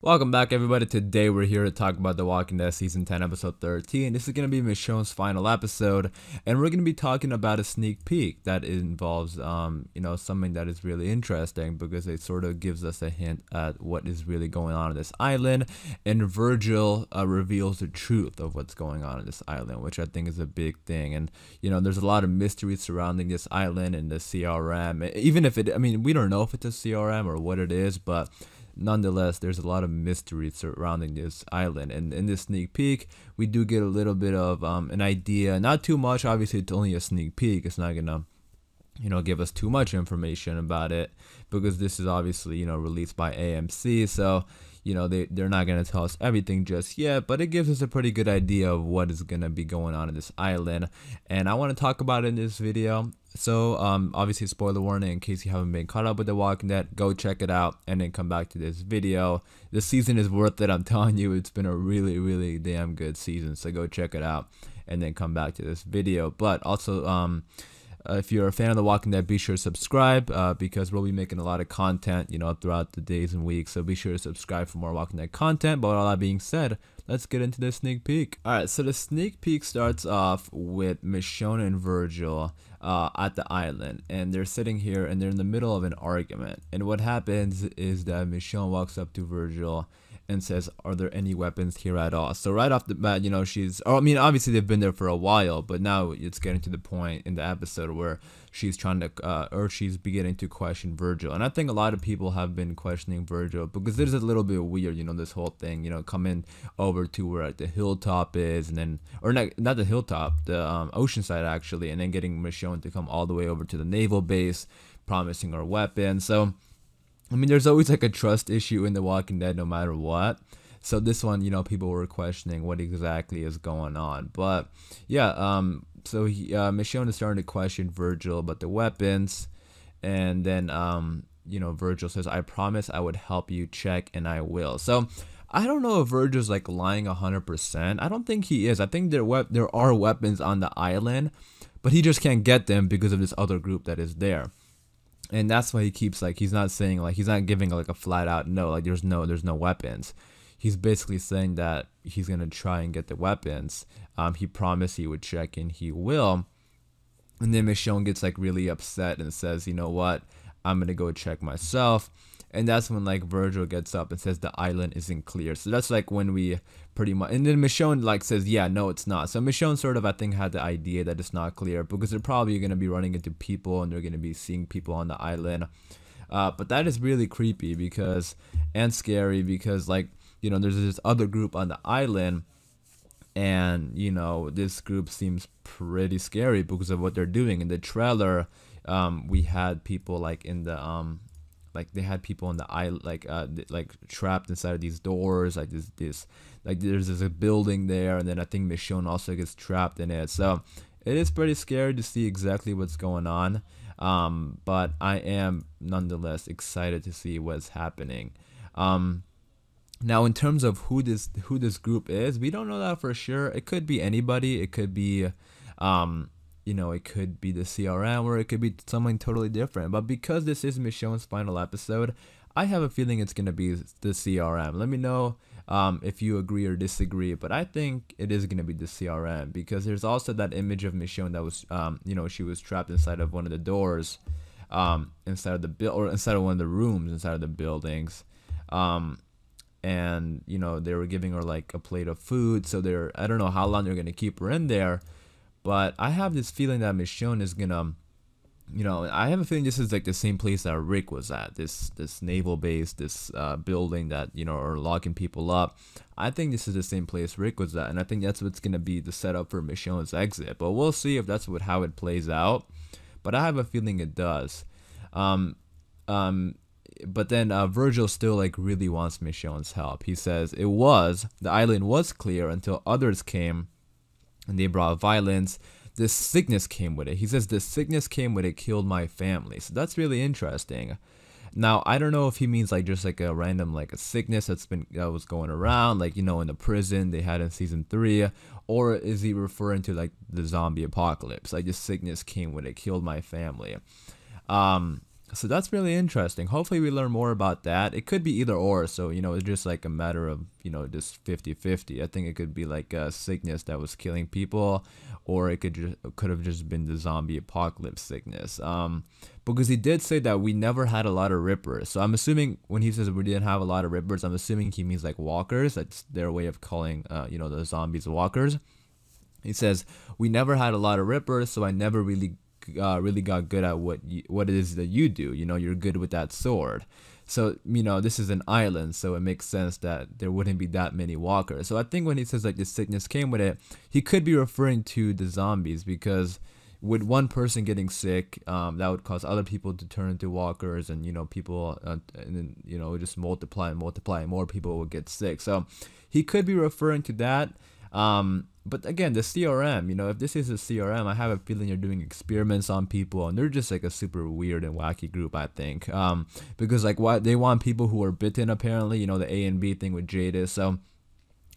Welcome back, everybody. Today we're here to talk about The Walking Dead Season 10, Episode 13. This is going to be Michonne's final episode, and we're going to be talking about a sneak peek that involves, something that is really interesting because it sort of gives us a hint at what is really going on this island, and Virgil reveals the truth of what's going on this island, which I think is a big thing. And, there's a lot of mystery surrounding this island and the CRM, even if we don't know if it's a CRM or what it is, but nonetheless, there's a lot of mystery surrounding this island, and in this sneak peek we do get a little bit of an idea, not too much. Obviously it's only a sneak peek, it's not gonna give us too much information about it because this is obviously released by AMC, so they're not going to tell us everything just yet, but it gives us a pretty good idea of what is going to be going on in this island, and I want to talk about it in this video. So obviously, spoiler warning, in case you haven't been caught up with The Walking Dead, go check it out and then come back to this video. This season is worth it, I'm telling you. It's been a really damn good season, so go check it out and then come back to this video. But also if you're a fan of The Walking Dead, be sure to subscribe because we'll be making a lot of content, throughout the days and weeks. So be sure to subscribe for more Walking Dead content. But with all that being said, let's get into the sneak peek. Alright, so the sneak peek starts off with Michonne and Virgil at the island. And they're sitting here and they're in the middle of an argument. And what happens is that Michonne walks up to Virgil and says, "Are there any weapons here at all?" So right off the bat, obviously they've been there for a while, but now it's getting to the point in the episode where she's trying to, or she's beginning to question Virgil. And I think a lot of people have been questioning Virgil because it is a little bit weird, this whole thing, coming over to where the hilltop is, and then, or not the hilltop, the oceanside actually, and then getting Michonne to come all the way over to the naval base, promising her weapons. So there's always like a trust issue in The Walking Dead no matter what. So this one, people were questioning what exactly is going on. But yeah, Michonne is starting to question Virgil about the weapons. And then, Virgil says, "I promise I would help you check, and I will." So I don't know if Virgil's like lying 100%. I don't think he is. I think there are weapons on the island, but he just can't get them because of this other group that is there. And that's why he keeps he's not saying he's not giving a flat out no, there's no weapons. He's basically saying that he's gonna try and get the weapons. He promised he would check, and he will. And then Michonne gets really upset and says, "You know what? I'm gonna go check myself." And that's when Virgil gets up and says the island isn't clear. So that's when we pretty much, and then Michonne says, "Yeah, no, it's not." So Michonne sort of, I think, had the idea that it's not clear because they're probably gonna be running into people and they're gonna be seeing people on the island. But that is really creepy and scary because there's this other group on the island, and this group seems pretty scary because of what they're doing. In the trailer, we had people in the they had people on the island trapped inside of these doors, there's a building there, and then I think Michonne also gets trapped in it. So it is pretty scary to see exactly what's going on, but I am nonetheless excited to see what's happening. Now, in terms of who this group is, we don't know that for sure. It could be anybody. It could be it could be the CRM, or it could be something totally different. But because this is Michonne's final episode, I have a feeling it's going to be the CRM. Let me know if you agree or disagree, but I think it is going to be the CRM because there's also that image of Michonne that was, she was trapped inside of one of the doors, inside of one of the rooms inside of the buildings. And they were giving her a plate of food, so I don't know how long they're going to keep her in there. But I have this feeling that Michonne is gonna, I have a feeling this is the same place that Rick was at, this naval base, this building that, are locking people up. I think this is the same place Rick was at, and I think that's what's gonna be the setup for Michonne's exit. But we'll see if that's how it plays out. But I have a feeling it does. But then Virgil still really wants Michonne's help. He says the island was clear until others came and they brought violence. This sickness came with it. He says the sickness came when it killed my family. So that's really interesting. Now, I don't know if he means just a random a sickness that was going around, in the prison they had in season 3, or is he referring to the zombie apocalypse? This sickness came when it killed my family. So that's really interesting. Hopefully we learn more about that. It could be either or, so it's just like a matter of just 50-50. I think it could be like a sickness that was killing people, or it could have just been the zombie apocalypse sickness. Because he did say that we never had a lot of rippers, so I'm assuming when he says we didn't have a lot of rippers, I'm assuming he means like walkers. That's their way of calling the zombies walkers. He says we never had a lot of rippers, so I never really got good at what it is that you do. You're good with that sword. So this is an island, so it makes sense that there wouldn't be that many walkers. So I think when he says like the sickness came with it, he could be referring to the zombies, because with one person getting sick, that would cause other people to turn into walkers, and people and then just multiply and multiply, and more people will get sick. So he could be referring to that. But again, the CRM, if this is a CRM, I have a feeling you're doing experiments on people, and they're just like a super weird and wacky group, I think. Because like they want people who are bitten, apparently, the A and B thing with Jadis. So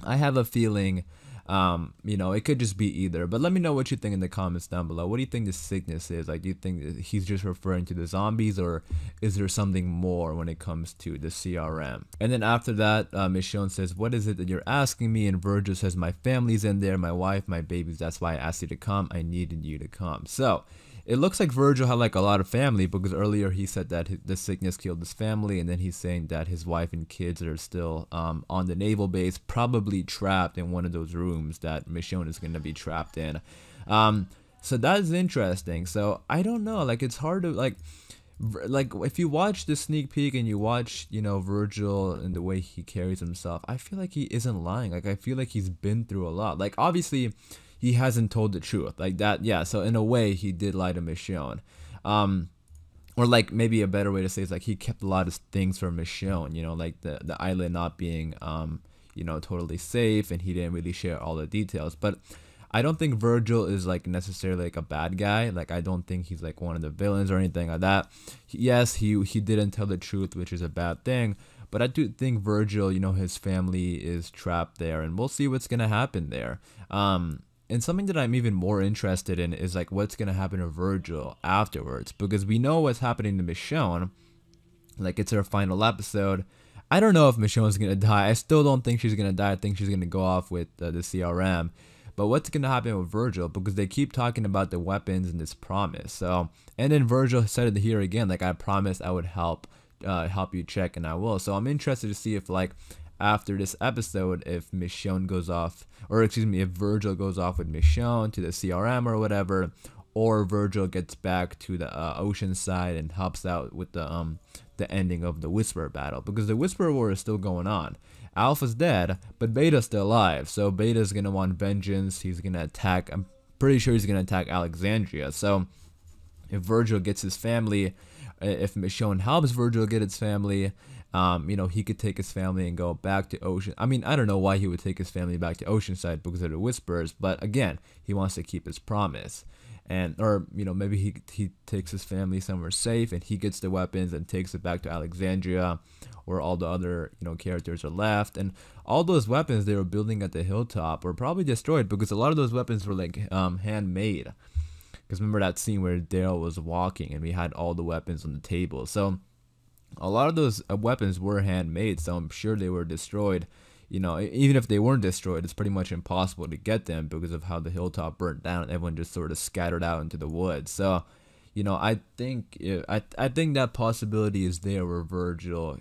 I have a feeling, it could just be either. But let me know what you think in the comments down below. What do you think the sickness is? Like, do you think he's just referring to the zombies, or is there something more when it comes to the CRM? And then after that, Michonne says, what is it that you're asking me? And Virgil says, my family's in there, my wife, my babies. That's why I asked you to come. I needed you to come. So it looks like Virgil had like a lot of family, because earlier he said that the sickness killed his family, and then he's saying that his wife and kids are still on the naval base, probably trapped in one of those rooms that Michonne is going to be trapped in. So that is interesting. So I don't know, like it's hard to like if you watch the sneak peek and you watch Virgil and the way he carries himself, I feel like he isn't lying. Like I feel like he's been through a lot. Like obviously he hasn't told the truth like that. Yeah, so in a way he did lie to Michonne. Or like maybe a better way to say is like he kept a lot of things from Michonne, like the island not being totally safe, and he didn't really share all the details. But I don't think Virgil is like necessarily like a bad guy. Like I don't think he's like one of the villains or anything like that. Yes, he didn't tell the truth, which is a bad thing. But I do think Virgil, his family is trapped there, and we'll see what's gonna happen there. And something that I'm even more interested in is like what's gonna happen to Virgil afterwards, because we know what's happening to Michonne. Like it's her final episode. I don't know if Michonne's gonna die. I still don't think she's gonna die. I think she's gonna go off with the CRM. But what's gonna happen with Virgil? Because they keep talking about the weapons and this promise. So, and then Virgil said it here again, like I promised I would help you check, and I will. So I'm interested to see if like after this episode, if Michonne goes off, or excuse me, if Virgil goes off with Michonne to the CRM or whatever, or Virgil gets back to the ocean side and helps out with the ending of the Whisperer battle, because the Whisperer war is still going on. Alpha's dead, but Beta's still alive, so Beta's gonna want vengeance. He's gonna attack, I'm pretty sure he's gonna attack Alexandria. So if Virgil gets his family, if Michonne helps Virgil get his family, he could take his family and go back to Ocean. I mean, I don't know why he would take his family back to Oceanside because of the Whisperers, but again, he wants to keep his promise. And or maybe he takes his family somewhere safe, and he gets the weapons and takes it back to Alexandria, where all the other characters are left. And all those weapons they were building at the hilltop were probably destroyed, because a lot of those weapons were like handmade. Because remember that scene where Dale was walking and we had all the weapons on the table. So a lot of those weapons were handmade, so I'm sure they were destroyed. Even if they weren't destroyed, it's pretty much impossible to get them because of how the hilltop burnt down and everyone just sort of scattered out into the woods. So, I think that possibility is there, where Virgil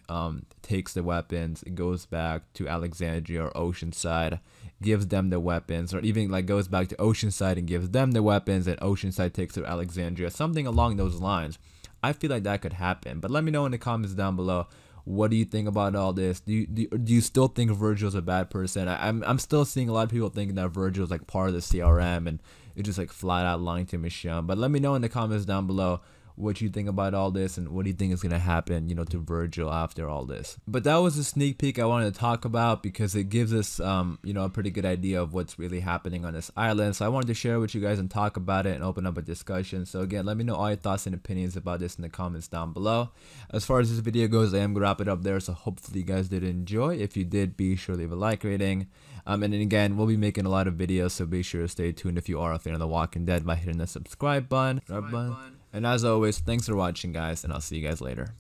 takes the weapons, goes back to Alexandria or Oceanside, gives them the weapons, or even like goes back to Oceanside and gives them the weapons, and Oceanside takes to Alexandria, something along those lines. I feel like that could happen. But let me know in the comments down below. What do you think about all this? Do you still think Virgil's a bad person? I'm still seeing a lot of people thinking that Virgil's like part of the CRM, and it's just like flat out lying to Michonne. But let me know in the comments down below what you think about all this, and what do you think is gonna happen, to Virgil after all this. But that was a sneak peek I wanted to talk about, because it gives us a pretty good idea of what's really happening on this island. So I wanted to share with you guys and talk about it and open up a discussion. So again, let me know all your thoughts and opinions about this in the comments down below. As far as this video goes, I am gonna wrap it up there, so hopefully you guys did enjoy. If you did, be sure to leave a like rating. And then again, we'll be making a lot of videos, so be sure to stay tuned if you are a fan of The Walking Dead by hitting the subscribe button. And as always, thanks for watching, guys, and I'll see you guys later.